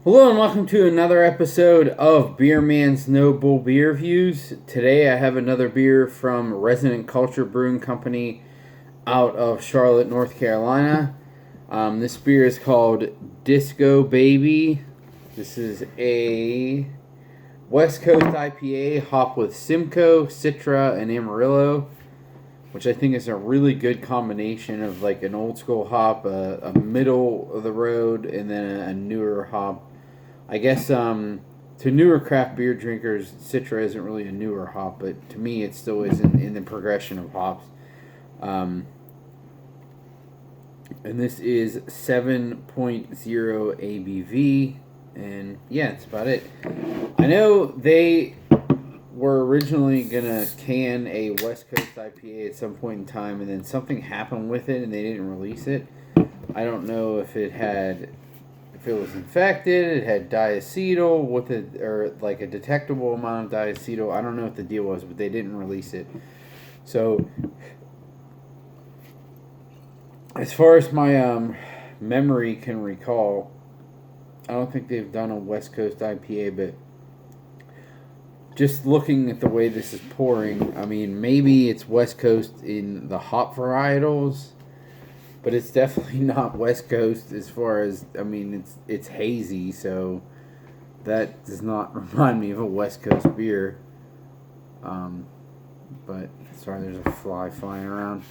Hello and welcome to another episode of Beer Man's Noble Beer Views. Today I have another beer from Resonant Culture Brewing Company out of Charlotte, North Carolina. This beer is called Disco Baby. This is a West Coast IPA hopped with Simcoe, Citra, and Amarillo, which I think is a really good combination of like an old school hop, a middle of the road, and then a newer hop. I guess to newer craft beer drinkers, Citra isn't really a newer hop, but to me it still is in the progression of hops. Um, and this is 7.0 ABV, and yeah, that's about it. I know they were originally gonna can a West Coast IPA at some point in time, and then something happened with it, and they didn't release it. I don't know if it was infected, it had diacetyl with it, or like a detectable amount of diacetyl. I don't know what the deal was, but they didn't release it. So, as far as my memory can recall, I don't think they've done a West Coast IPA, but just looking at the way this is pouring, I mean, maybe it's West Coast in the hop varietals, but it's definitely not West Coast as far as, I mean, it's hazy, so that does not remind me of a West Coast beer. But sorry, there's a fly flying around.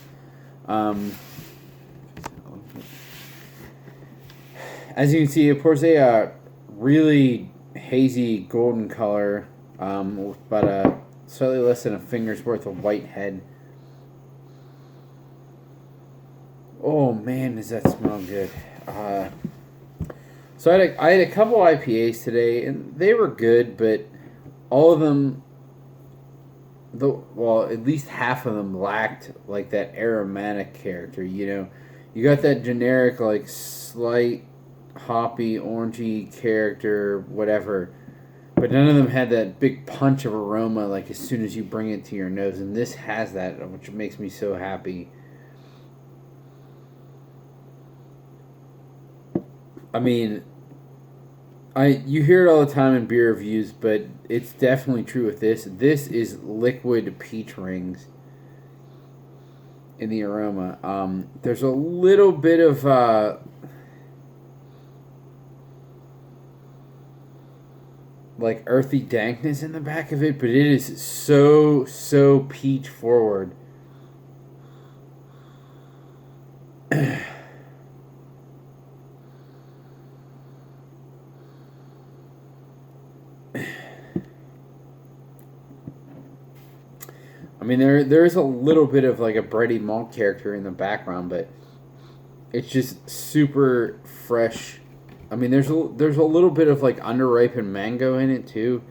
As you can see, it pours a really hazy golden color, with about a slightly less than a finger's worth of white head. Oh man, does that smell good? So I had a couple IPAs today, and they were good, but all of them, at least half of them lacked like that aromatic character. You got that generic like slight hoppy, orangey character, whatever. But none of them had that big punch of aroma like as soon as you bring it to your nose, and this has that, which makes me so happy. I mean, you hear it all the time in beer reviews, but it's definitely true with this. This is liquid peach rings in the aroma. There's a little bit of like earthy dankness in the back of it, but it is so peach forward. I mean, there is a little bit of like a bready malt character in the background, but it's just super fresh. I mean, there's a little bit of like underripened mango in it too,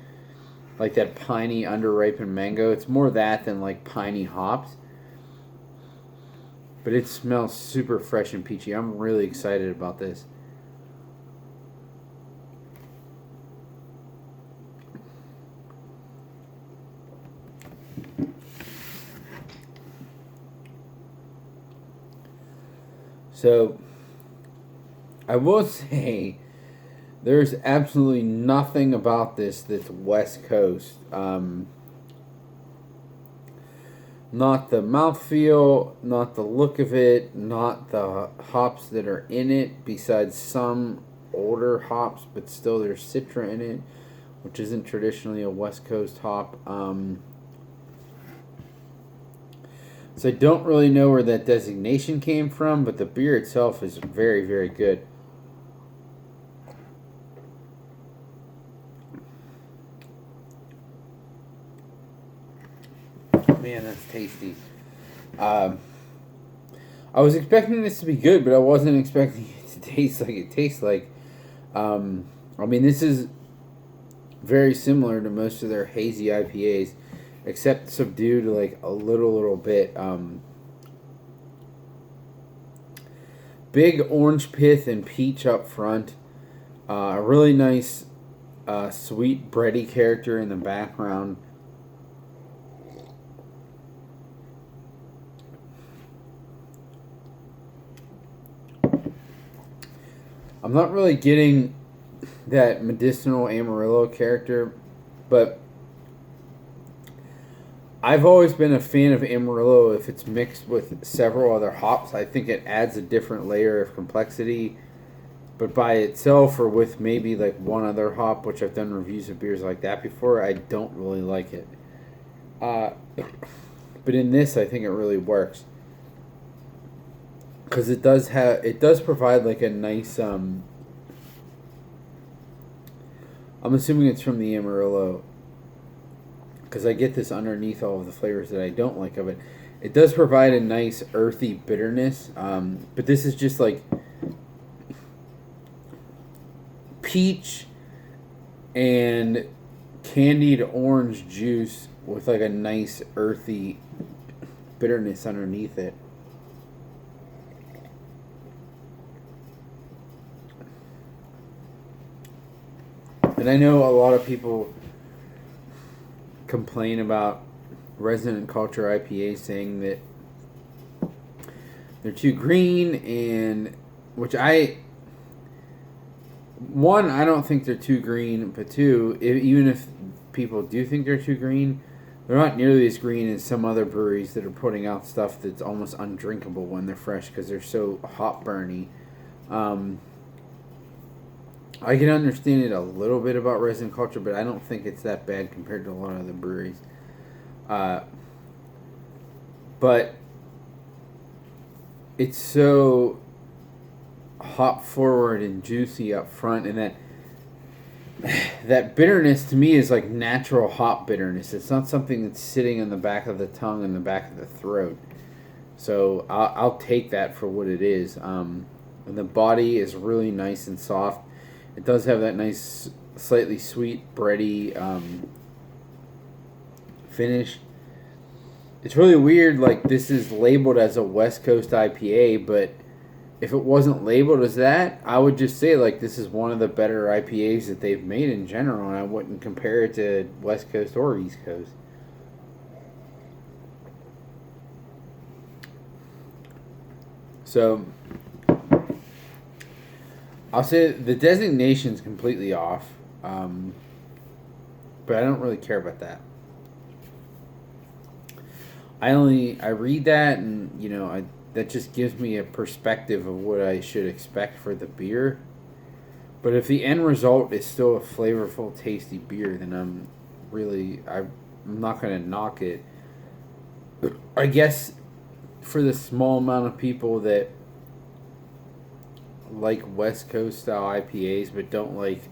like that piney underripened mango. It's more that than like piney hops, but it smells super fresh and peachy. I'm really excited about this. So, I will say, there's absolutely nothing about this that's West Coast. Not the mouthfeel, not the look of it, not the hops that are in it, besides some older hops, but still there's Citra in it, which isn't traditionally a West Coast hop. So I don't really know where that designation came from, but the beer itself is very, very good. Man, that's tasty. Um, I was expecting this to be good, but I wasn't expecting it to taste like it tastes like. I mean, this is very similar to most of their hazy IPAs, except subdued like a little bit. Big orange pith and peach up front. A really nice, sweet bready character in the background. I'm not really getting that medicinal Amarillo character, but I've always been a fan of Amarillo if it's mixed with several other hops. I think it adds a different layer of complexity. But by itself or with maybe like one other hop, which I've done reviews of beers like that before, I don't really like it. But in this, I think it really works because it does provide like a nice. I'm assuming it's from the Amarillo because I get this underneath all of the flavors that I don't like of it. It does provide a nice earthy bitterness, but this is just like peach and candied orange juice with like a nice earthy bitterness underneath it. And I know a lot of people complain about Resident Culture IPA saying that they're too green, and which I don't think they're too green, but two, even if people do think they're too green, they're not nearly as green as some other breweries that are putting out stuff that's almost undrinkable when they're fresh because they're so hop burny. I can understand it a little bit about Resident Culture, but I don't think it's that bad compared to a lot of other breweries. But it's so hop forward and juicy up front, and that bitterness to me is like natural hop bitterness. It's not something that's sitting in the back of the tongue and the back of the throat. So I'll take that for what it is. And the body is really nice and soft. It does have that nice, slightly sweet, bready finish. It's really weird. Like, this is labeled as a West Coast IPA, but if it wasn't labeled as that, I would just say, like, this is one of the better IPAs that they've made in general, and I wouldn't compare it to West Coast or East Coast. So, I'll say the designation's completely off, but I don't really care about that. I read that, and, you know, that just gives me a perspective of what I should expect for the beer. But if the end result is still a flavorful, tasty beer, then I'm not going to knock it. I guess for the small amount of people that like West Coast style IPAs but don't like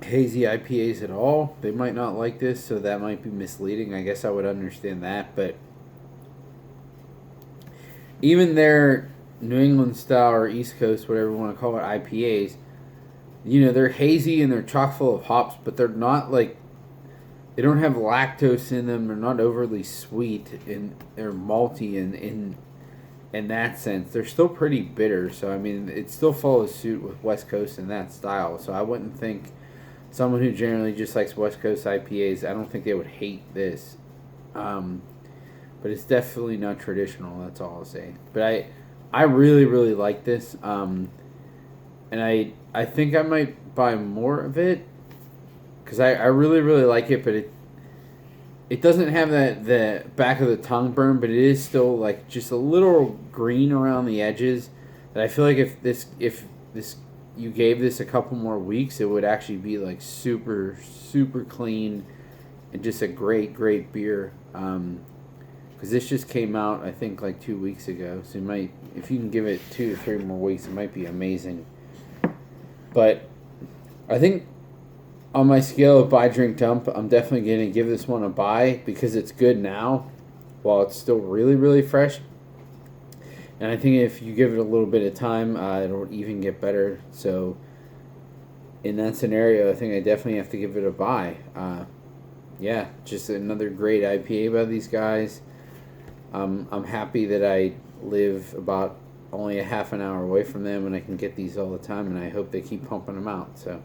hazy IPAs at all, they might not like this, so that might be misleading. I guess I would understand that, but even their New England style or East Coast, whatever you want to call it, IPAs, you know, they're hazy and they're chock full of hops, but they're not like, they don't have lactose in them. They're not overly sweet, and they're malty in that sense. They're still pretty bitter, so I mean, it still follows suit with West Coast in that style. So I wouldn't think someone who generally just likes West Coast IPAs, I don't think they would hate this. But it's definitely not traditional. That's all I'll say. But I really, really like this, and I think I might buy more of it because I really, really like it. But it doesn't have the back of the tongue burn, but it is still like just a little green around the edges. That I feel like if this you gave this a couple more weeks, it would actually be like super, super clean and just a great, great beer. Because this just came out, I think, like 2 weeks ago. So you might, if you can give it 2 to 3 more weeks, it might be amazing. But I think on my scale of buy, drink, dump, I'm definitely going to give this one a buy because it's good now while it's still really, really fresh. And I think if you give it a little bit of time, it'll even get better. So in that scenario, I think I definitely have to give it a buy. Yeah, just another great IPA by these guys. I'm happy that I live about only a half an hour away from them and I can get these all the time, and I hope they keep pumping them out. So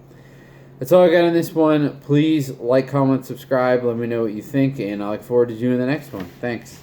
that's all I got on this one. Please like, comment, subscribe. Let me know what you think, and I look forward to doing the next one. Thanks.